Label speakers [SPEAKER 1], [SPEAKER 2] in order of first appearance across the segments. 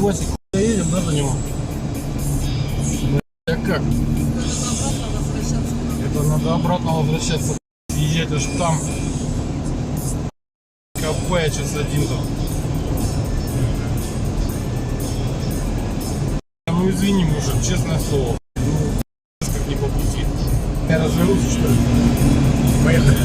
[SPEAKER 1] Васик, едем, да, за него? Да как? Это надо обратно возвращаться. Езжать аж там. Копая час один там. Ну извини, мужик, честное слово. Ну, как не по пути. Я развернусь, что ли? Поехали.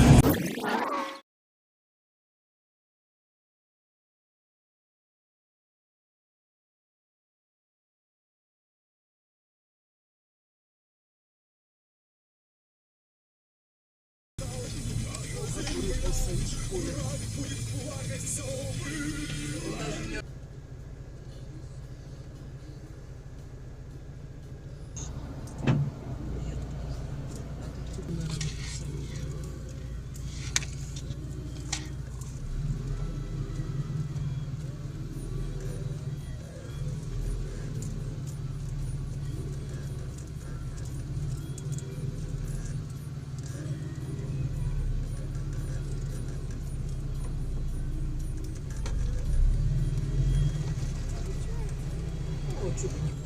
[SPEAKER 2] Чуть не